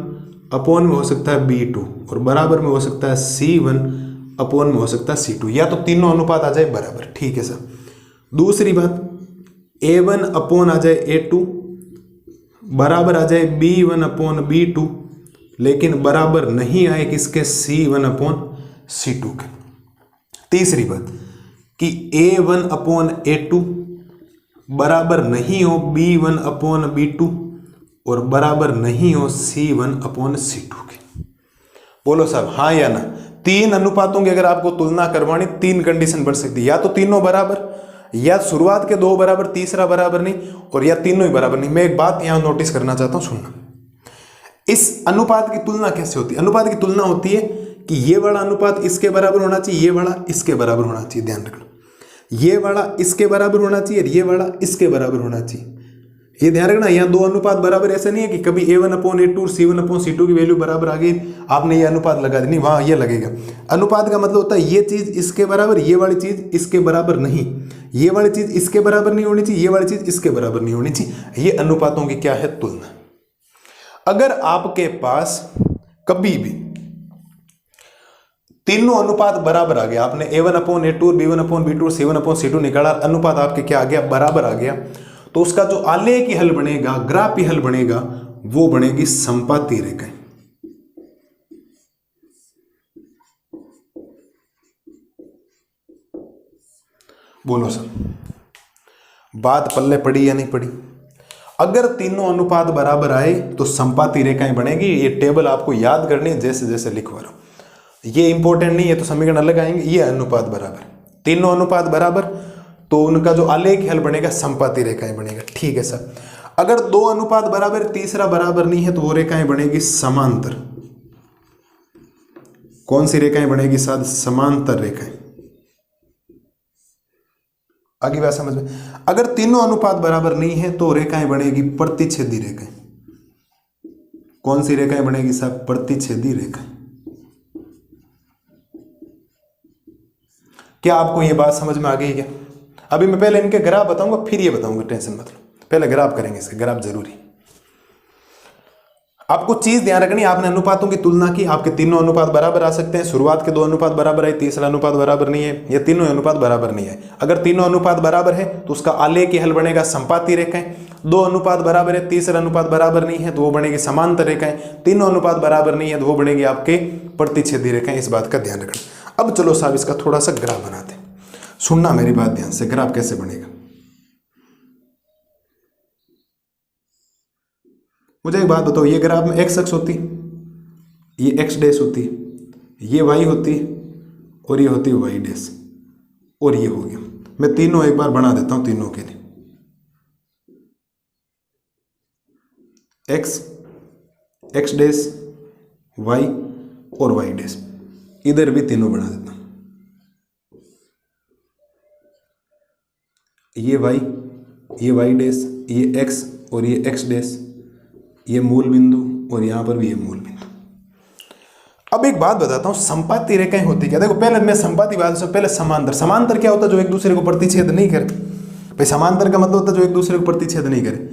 में हो सकता है b2, और बराबर में हो सकता है c1 में हो सकता है c2। या तो तीनों अनुपात आ जाए बराबर, ठीक है सर। दूसरी बात a1 आ जाए a2 बराबर आ जाए b1/b2 लेकिन बराबर नहीं आए किसके, C1/C2 के। तीसरी बात कि A1/A2 बराबर नहीं हो B1/B2 और बराबर नहीं हो C1/C2 के। बोलो साहब हाँ या ना। तीन अनुपातों की अगर आपको तुलना करवानी, तीन कंडीशन बन सकती है, या तो तीनों बराबर, या शुरुआत के दो बराबर, तीसरा बराबर नहीं, और या तीनों ही बराबर नहीं। मैं एक बात यहां नोटिस करना चाहता हूं, सुनना। इस अनुपात की तुलना कैसे होती है? अनुपात की तुलना होती है कि ये वाला अनुपात इसके बराबर होना चाहिए, ये वाला इसके बराबर होना चाहिए। ध्यान रखना, ये वाला इसके बराबर होना चाहिए और ये वाला इसके बराबर होना चाहिए। ये ध्यान रखना, यहाँ दो अनुपात बराबर ऐसा नहीं है कि कभी A1/A2 और C1/C2 की वैल्यू बराबर आ गई, आपने ये अनुपात लगा दी, नहीं, वहाँ ये लगेगा। अनुपात का मतलब होता है ये चीज इसके बराबर, ये वाली चीज इसके बराबर नहीं, ये वाली चीज इसके बराबर नहीं होनी चाहिए, ये वाली चीज इसके बराबर नहीं होनी चाहिए। ये अनुपातों की क्या है, तुलना। अगर आपके पास कभी भी तीनों अनुपात बराबर आ गया, आपने A1/A2 और B1/B2 और C1/C2 निकाला, अनुपात आपके क्या आ गया, बराबर आ गया, तो उसका जो आलेखी हल बनेगा, ग्राफी हल बनेगा, वो बनेगी संपाती रेखाएं। बोलो सर, बात पल्ले पड़ी या नहीं पड़ी? अगर तीनों अनुपात बराबर आए तो संपाती रेखाएं बनेगी। ये टेबल आपको याद करनी है जैसे जैसे लिखवा रहा हूं, ये इंपॉर्टेंट नहीं है, तो समीकरण अलग आएंगे। ये अनुपात बराबर, तीनों अनुपात बराबर, तो उनका जो आलेख हल बनेगा संपाती रेखाएं बनेगा। ठीक है सर। अगर दो अनुपात बराबर, तीसरा बराबर नहीं है, तो वो रेखाएं बनेगी समांतर। कौन सी रेखाएं बनेगी साथ? समांतर रेखाएं। आगे बात समझ में? अगर तीनों अनुपात बराबर नहीं है तो रेखाएं बनेगी प्रतिच्छेदी रेखाएं। कौन सी रेखाएं बनेगी साहब? प्रतिच्छेदी रेखाएं। क्या आपको ये बात समझ में आ गई क्या? अभी मैं पहले इनके ग्राफ बताऊंगा, फिर ये बताऊंगा, टेंशन मत लो। पहले ग्राफ करेंगे, इसके ग्राफ जरूरी। आपको चीज ध्यान रखनी, आपने अनुपातों की तुलना की, आपके तीनों अनुपात बराबर आ सकते हैं, शुरुआत के दो अनुपात बराबर है, तीसरा अनुपात बराबर नहीं है, या तीनों अनुपात बराबर नहीं है। अगर तीनों अनुपात बराबर है तो उसका आलेखी हल बनेगा संपाती रेखाएं। दो अनुपात बराबर है, तीसरा अनुपात बराबर नहीं है, तो वो बनेगी समांतर रेखाएं। तीनों अनुपात बराबर नहीं है तो वो बनेगी आपके प्रतिच्छेदी रेखाएं। इस बात का ध्यान रखना। अब चलो साहब इसका थोड़ा सा ग्राफ बनाते हैं, सुनना मेरी बात ध्यान से। ग्राफ कैसे बनेगा, मुझे एक बात बताओ। ये ग्राफ में x अक्ष होती, ये x डैश होती, ये y होती, और ये होती y डैश, और ये हो गया। मैं तीनों एक बार बना देता हूं तीनों के लिए। x, x डैश, y और y डैश, इधर भी तीनों बना देता हूं। ये y, ये y डैश, ये x और ये x डैश, ये मूल बिंदु, और यहां पर भी ये मूल बिंदु। अब एक बात बताता हूं, संपाती रेखाएं होती क्या? देखो पहले मैं संपाती बात से पहले समांतर। समांतर क्या होता है? जो एक दूसरे को प्रतिच्छेद नहीं करे। भाई समांतर का मतलब होता है जो एक दूसरे को प्रतिच्छेद नहीं करे।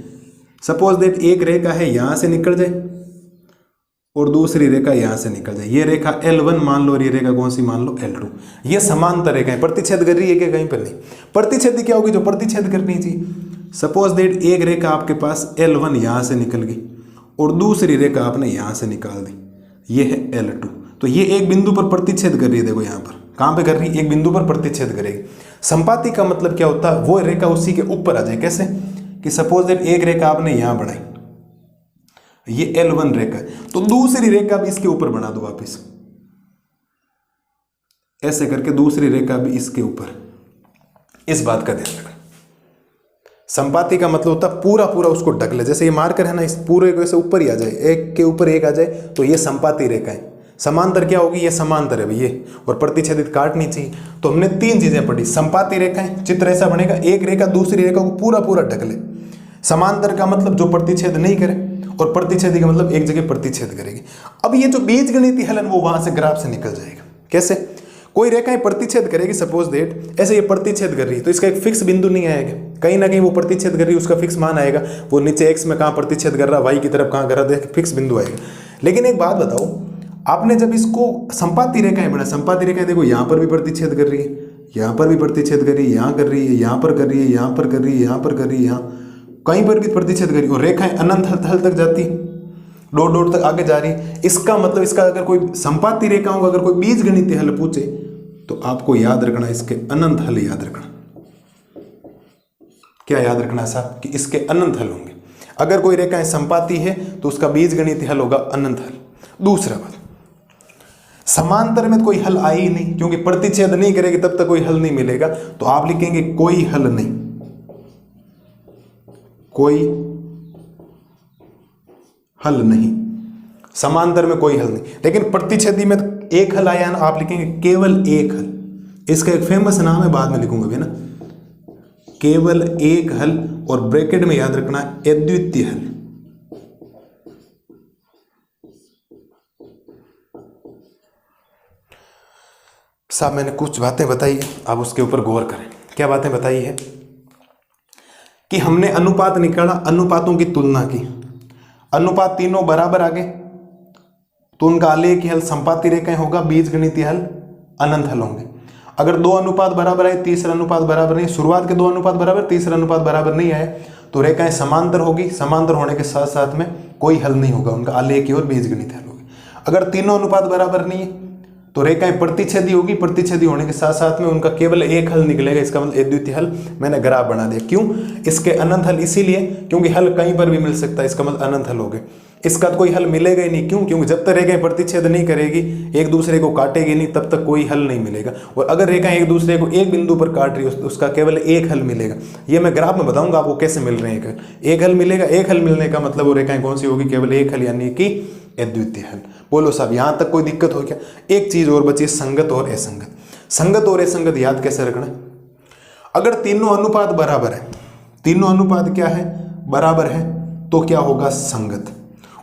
सपोज दैट एक रेखा है यहां से निकल जाए और दूसरी रेखा यहां से निकल जाए। ये रेखा L1 मान लो और ये रेखा कौन सी मान लो? L2। ये समांतर रेखाएं प्रतिच्छेद कर रही है क्या? कहीं पर नहीं। प्रतिच्छेद क्या होगी? जो प्रतिच्छेद करनी चाहिए। सपोज दैट एक रेखा आपके पास L1 यहां से निकल गई और दूसरी रेखा आपने यहां से निकाल दी, ये है L2। तो ये एक बिंदु पर प्रतिच्छेद कर रही है। देखो यहां पर कहां पे कर रही है? एक बिंदु पर प्रतिच्छेद करेगी। संपाती का मतलब क्या होता है? वो रेखा उसी के ऊपर आ जाए। कैसे? कि सपोज दैट एक रेखा आपने यहां बनाई, ये L1 रेखा है, तो दूसरी रेखा भी इसके ऊपर बना दो वापिस, ऐसे करके दूसरी रेखा भी इसके ऊपर। इस बात का ध्यान रखना। संपाती का मतलब होता है पूरा पूरा उसको ढक ले। जैसे ये मार्कर है ना, इस पूरे को ऐसे ऊपर ही आ जाए, एक के ऊपर एक आ जाए, तो ये संपाती रेखा है। समांतर क्या होगी? ये समांतर है भैया, और प्रतिच्छेदित काटनी चाहिए। तो हमने तीन चीजें पढ़ी। संपाती रेखाएं, चित्र ऐसा बनेगा, एक रेखा दूसरी रेखा को पूरा पूरा ढक ले। समांतर का मतलब जो प्रतिच्छेद नहीं करे, और प्रतिच्छेदी का मतलब एक जगह प्रतिच्छेद करेगी। अब ये जो बीजगणितीय हलन वो वहां से ग्राफ से निकल जाएगा। कैसे? कोई रेखाएं प्रतिच्छेद करेगी, सपोज दैट ऐसे ये प्रतिच्छेद कर रही है, तो इसका एक फिक्स बिंदु नहीं आएगा। कहीं ना कहीं वो प्रतिच्छेद कर रही है, उसका फिक्स मान आएगा। वो नीचे x में कहाँ प्रतिच्छेद कर रहा है, y की तरफ कहाँ कर रहा है, फिक्स बिंदु आएगा। लेकिन एक बात बताओ, आपने जब इसको संपाती रेखाएं बना, संपाती रेखाएं देखो यहाँ पर भी प्रतिच्छेद कर रही है, यहाँ पर भी प्रतिच्छेद कर रही है, यहाँ कर रही है, यहाँ पर कर रही है, यहाँ पर कर रही है, यहाँ पर कर रही है, यहाँ कहीं पर भी प्रतिच्छेद कर रही है, और रेखाएं अनंत हल तक जाती। डॉट डॉट तक आगे जा रही है। इसका मतलब इसका अगर कोई संपाती रेखाओं का अगर कोई बीजगणितीय हल पूछे तो आपको याद रखना इसके अनंत हल याद रखना। क्या याद रखना साहब कि इसके अनंत हल होंगे। अगर कोई रेखाएं संपाती है तो उसका बीजगणितीय हल होगा अनंत हल। दूसरा बात, समांतर में तो कोई हल आई ही नहीं, क्योंकि प्रतिच्छेद नहीं करेगी तब तक कोई हल नहीं मिलेगा। तो आप लिखेंगे कोई हल नहीं, कोई हल नहीं, समांतर में कोई हल नहीं। लेकिन प्रतिच्छेदी में एक हल आया ना, आप लिखेंगे केवल एक हल। इसका एक फेमस नाम है, बाद में लिखूंगा भी ना, केवल एक हल, और ब्रैकेट में याद रखना अद्वितीय हल। साहब मैंने कुछ बातें बताई है, आप उसके ऊपर गौर करें। क्या बातें बताई है कि हमने अनुपात निकाला, अनुपातों की तुलना की, अनुपात तीनों बराबर आ गए तो उनका आलेखी हल संपाती रेखाएं होगा, बीजगणितीय हल अनंत हल होंगे। अगर दो अनुपात बराबर आए, तीसरा अनुपात बराबर नहीं, शुरुआत के दो अनुपात बराबर, तीसरा अनुपात बराबर नहीं आए तो रेखाएं समांतर होगी। समांतर होने के साथ साथ में कोई हल नहीं होगा, उनका आलेखी और बीजगणितीय हल होगा। अगर तीनों अनुपात बराबर नहीं है तो रेखाएं प्रतिच्छेदी होगी, प्रतिच्छेदी होने के साथ साथ में उनका केवल एक हल निकलेगा। इसका मतलब अद्वितीय हल। मैंने ग्राफ बना दिया। क्यों? इसके अनंत हल इसीलिए क्योंकि हल कहीं पर भी मिल सकता है, इसका मतलब अनंत हल हो गए। इसका तो कोई हल मिलेगा ही नहीं। क्यों? क्योंकि जब तक रेखाएं प्रतिच्छेद नहीं करेगी, एक दूसरे को काटेगी नहीं, तब तक कोई हल नहीं मिलेगा। और अगर रेखाएं एक दूसरे को एक बिंदु पर काट रही है तो उसका केवल एक हल मिलेगा। ये मैं ग्राफ में बताऊंगा आपको कैसे मिल रहे हैं। एक हल मिलेगा। एक हल मिलने का मतलब वो रेखाएं कौन सी होगी? केवल एक हल, यानी कि अद्वितीय हल। बोलो साहब यहां तक कोई दिक्कत हो क्या? एक चीज और बची, संगत और असंगत। संगत और असंगत याद कैसे रखना? अगर तीनों अनुपात बराबर है, तीनों अनुपात क्या है? बराबर है, तो क्या होगा? संगत।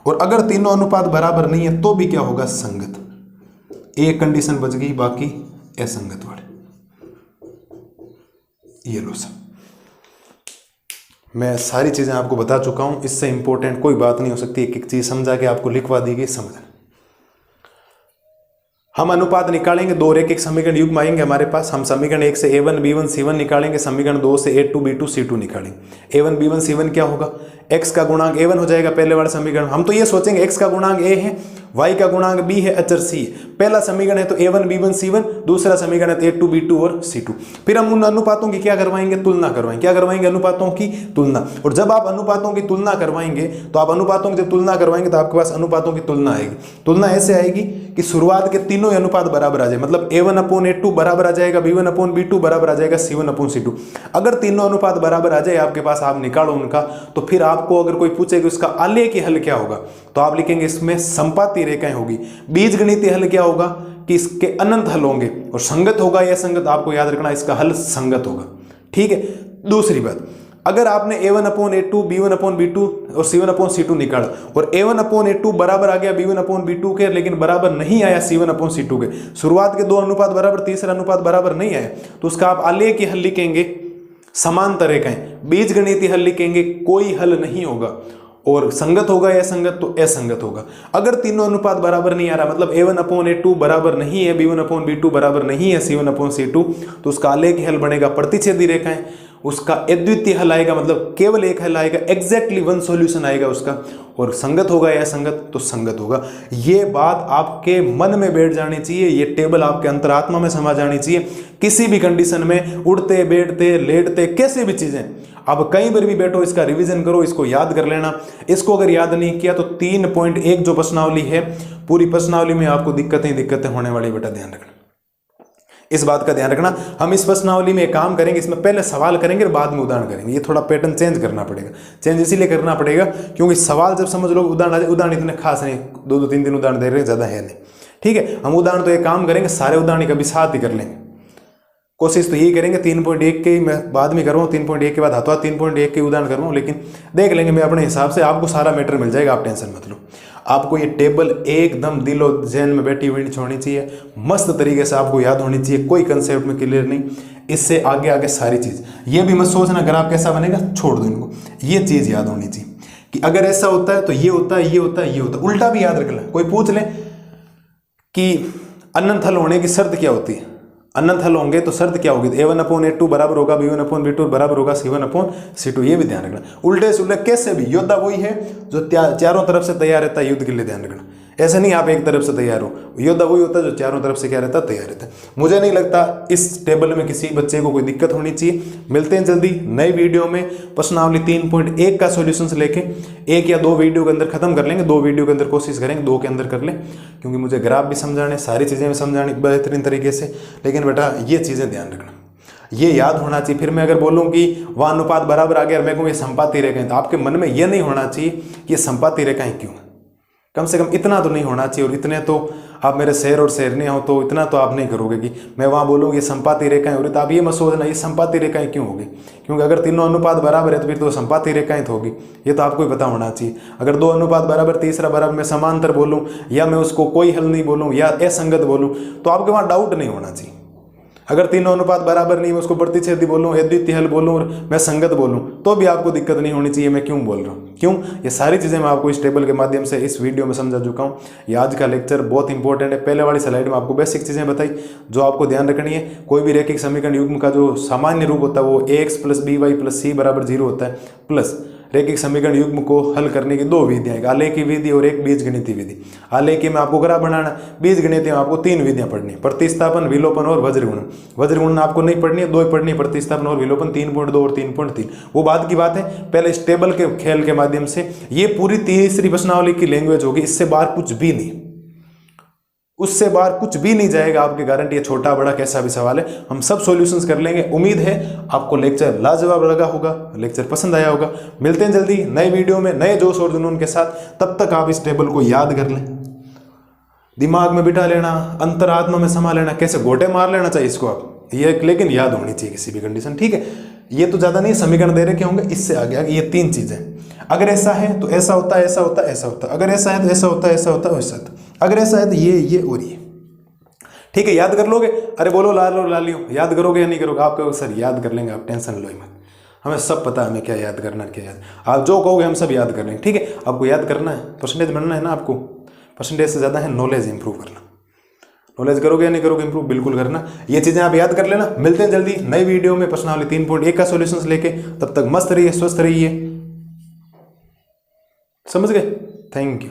और अगर तीनों अनुपात बराबर नहीं है तो भी क्या होगा? संगत। एक कंडीशन बच गई, बाकी असंगत वाले। ये लो सब, मैं सारी चीजें आपको बता चुका हूं। इससे इंपॉर्टेंट कोई बात नहीं हो सकती। एक एक चीज समझा के आपको लिखवा दी गई, समझना। हम अनुपात निकालेंगे, दो रेखिक समीकरण युग्म आएंगे हमारे पास। हम समीकरण 1 से a1 b1 c1 निकालेंगे, समीकरण 2 से a2 b2 c2 निकालेंगे। a1 b1 c1 क्या होगा? x का गुणांक a1 हो जाएगा पहले वाला समीकरण। हम तो ये सोचेंगे x का गुणांक a है, y का गुणांक b है, अचर c है। पहला समीकरण है तो a1 b1 c1, दूसरा समीकरण है तो a2 b2 और c2। फिर हम उन अनुपातों की क्या करवाएंगे? तुलना करवाएंगे। क्या करवाएंगे? अनुपातों की तुलना। और जब आप अनुपातों की तुलना करवाएंगे तो आप अनुपातों की जब तुलना करवाएंगे तो आपके पास अनुपातों की तुलना आएगी। तुलना ऐसे आएगी कि शुरुआत के तीनों अनुपात बराबर आ जाए, मतलब a1/a2 बराबर आ जाएगा, b1/b2 बराबर आ जाएगा, c1/c2। अगर तीनों अनुपात बराबर आ जाए आपके पास, आप निकालो उनका, तो फिर आपको अगर कोई पूछे कि उसका आलेखी हल क्या होगा तो आप लिखेंगे इसमें संपाती रेखाएं होगी। बीजगणितीय हल क्या होगा कि इसके अनंत हल होंगे। और संगत होगा या संगत, आपको याद रखना इसका हल संगत होगा। ठीक है। दूसरी बात, अगर आपने a1/a2 b1/b2 और c1/c2 निकाला और a1/a2 बराबर आ गया b1/b2 के, लेकिन बराबर नहीं आया c1/c2 के, शुरुआत के दो अनुपात बराबर, तीसरा अनुपात बराबर नहीं आया, तो उसका आप आलेखी हल लिखेंगे समांतर रेखाएं। बीजगणितीय हल लिखेंगे कोई हल नहीं होगा। और संगत होगा या संगत, तो असंगत होगा। अगर तीनों अनुपात बराबर नहीं आ रहा, मतलब a1/a2 बराबर नहीं है, b1/b2 बराबर नहीं है, c1/c2, तो उसका आलेखी हल बनेगा प्रतिच्छेदी रेखाएं। उसका अद्वितीय हल आएगा, मतलब केवल एक हल आएगा, एग्जैक्टली वन सॉल्यूशन आएगा उसका। और संगत होगा या संगत, तो संगत होगा। ये बात आपके मन में बैठ जानी चाहिए, ये टेबल आपके अंतरात्मा में समा जानी चाहिए। किसी भी कंडीशन में, उठते बैठते लेटते, कैसे भी चीजें, अब कहीं पर भी बैठो, इसका रिवीजन करो, इसको याद कर लेना। इसको अगर याद नहीं किया तो 3.1 जो प्रश्नावली है, पूरी प्रश्नावली में आपको दिक्कतें होने वाली, बेटा ध्यान रखना। इस बात का ध्यान रखना। हम इस प्रश्नावली में एक काम करेंगे, इसमें पहले सवाल करेंगे और बाद में उदाहरण करेंगे। ये थोड़ा पैटर्न चेंज करना पड़ेगा। चेंज इसीलिए करना पड़ेगा क्योंकि सवाल जब समझ लो, उदाहरण इतने खास नहीं, 2-3 उदाहरण दे रहे हैं, ज्यादा है नहीं। ठीक है। हम उदाहरण तो एक काम करेंगे, सारे उदाहरण कभी साथ ही कर लेंगे। कोशिश तो यही करेंगे 3.1 के मैं बाद में करूँ, 3.1 के बाद हाथों 3.1 के उदाहरण करूँ, लेकिन देख लेंगे मैं अपने हिसाब से। आपको सारा मैटर मिल जाएगा, आप टेंशन मत लो। आपको ये टेबल एकदम दिलो जहन में बैठी हुई नहीं छोड़नी चाहिए, मस्त तरीके से आपको याद होनी चाहिए, कोई कंसेप्ट में क्लियर नहीं। इससे आगे आगे सारी चीज, ये भी मत सोचना ग्राफ कैसा बनेगा, छोड़ दो इनको। ये चीज याद होनी चाहिए कि अगर ऐसा होता है तो ये होता है, ये होता है, ये होता है। उल्टा भी याद रख लें। कोई पूछ ले कि अनंत हल होने की शर्त क्या होती है, अनंत हल होंगे तो शर्त क्या होगी, a1/a2 बराबर होगा b1/b2 बराबर होगा c1/c2। ये भी ध्यान रखना। उल्टे से उल्टे कैसे भी योद्धा वही है जो चारों तरफ से तैयार रहता है युद्ध के लिए, ध्यान रखना। ऐसा नहीं आप एक तरफ से तैयार हो, योद्धा वही होता है जो चारों तरफ से क्या रहता है, तैयार रहता है। मुझे नहीं लगता इस टेबल में किसी बच्चे को कोई दिक्कत होनी चाहिए। मिलते हैं जल्दी नई वीडियो में। प्रश्नावली 3.1 का सॉल्यूशंस लेके 1 या 2 वीडियो के अंदर खत्म कर लेंगे, 2 वीडियो के अंदर कोशिश करेंगे 2 के अंदर कर लें, क्योंकि मुझे ग्राफ भी समझाने, सारी चीज़ें भी समझानी बेहतरीन तरीके से। लेकिन बेटा ये चीज़ें ध्यान रखना, ये याद होना चाहिए। फिर मैं अगर बोलूँ कि वह अनुपात बराबर आ गया और मैं कहूँ ये संपाती रेखाएं, तो आपके मन में ये नहीं होना चाहिए कि ये संपाती रेखाएं क्यों है। कम से कम इतना तो नहीं होना चाहिए। और इतने तो आप मेरे शेर और शेरनी हो तो इतना तो आप नहीं करोगे कि मैं वहाँ बोलूँ ये संपाती रेखाएं हो रही, तो आप ये मत सोचना ये संपाती रेखाएं क्यों होगी, क्योंकि अगर तीनों अनुपात बराबर है तो फिर तो संपाती रेखाएं तो होगी। ये तो आपको ही पता होना चाहिए। अगर 2 अनुपात बराबर, तीसरा बराबर, मैं समांतर बोलूँ या मैं उसको कोई हल नहीं बोलूँ या असंगत बोलूँ, तो आपके वहाँ डाउट नहीं होना चाहिए। अगर तीनों अनुपात बराबर नहीं, मैं उसको प्रतिच्छेदी बोलूँ, अद्वितीय हल बोलूँ और मैं संगत बोलूँ, तो भी आपको दिक्कत नहीं होनी चाहिए। मैं क्यों बोल रहा हूँ, क्यों, ये सारी चीज़ें मैं आपको इस टेबल के माध्यम से इस वीडियो में समझा चुका हूँ। ये आज का लेक्चर बहुत इंपॉर्टेंट है। पहले वाली स्लाइड में आपको बेसिक चीज़ें बताई जो आपको ध्यान रखनी है। कोई भी रैखिक समीकरण युग्म का जो सामान्य रूप होता है वो ax + by + c = 0 होता है, प्लस रैखिक समीकरण युग्म को हल करने की 2 विधियां, एक आलेखी विधि और एक बीजगणितीय विधि। आलेखी में आपको ग्राफ बनाना, बीजगणितीय में आपको 3 विधियां पढ़नी है, प्रतिस्थापन, विलोपन और वज्रगुणन। वज्रगुणन आपको नहीं पढ़नी है, 2 ही पढ़नी है, प्रतिस्थापन और विलोपन 3.2 और 3.3। वो बाद की बात है, पहले इस टेबल के खेल के माध्यम से ये पूरी तीसरी प्रश्नावली की लैंग्वेज होगी। इससे बाहर कुछ भी नहीं, उससे बाहर कुछ भी नहीं जाएगा, आपकी गारंटी है। छोटा बड़ा कैसा भी सवाल है हम सब सॉल्यूशंस कर लेंगे। उम्मीद है आपको लेक्चर लाजवाब लगा होगा, लेक्चर पसंद आया होगा। मिलते हैं जल्दी नए वीडियो में नए जोश और जुनून के साथ। तब तक आप इस टेबल को याद कर लें, दिमाग में बिठा लेना, अंतरात्मा में समा लेना, कैसे गोटे मार लेना चाहिए इसको आप, ये लेकिन याद होनी चाहिए किसी भी कंडीशन, ठीक है। ये तो ज़्यादा नहीं समीकरण दे रखे होंगे, इससे आगे आगे ये 3 चीज़ें, अगर ऐसा है तो ऐसा होता है, ऐसा होता है, ऐसा होता है, अगर ऐसा है तो ऐसा होता है, ऐसा होता है, वैसा होता है, अगर ऐसा है तो ये और ये, ठीक है। याद कर लोगे? अरे बोलो लालियो, याद करोगे या नहीं करोगे? आप कहोगे सर याद कर लेंगे, आप टेंशन लो मत, हमें सब पता है हमें क्या याद करना है, क्या याद, आप जो कहोगे हम सब याद कर लेंगे, ठीक है। आपको याद करना है, परसेंटेज बनना है ना, आपको परसेंटेज से ज़्यादा है नॉलेज इंप्रूव करना। नॉलेज करोगे या नहीं करोगे इंप्रूव? बिल्कुल करना। ये चीज़ें आप याद कर लेना। मिलते हैं जल्दी नई वीडियो में प्रश्नावली 3.1 का सॉल्यूशंस लेके। तब तक मस्त रहिए, स्वस्थ रहिए, समझ गए? Thank you.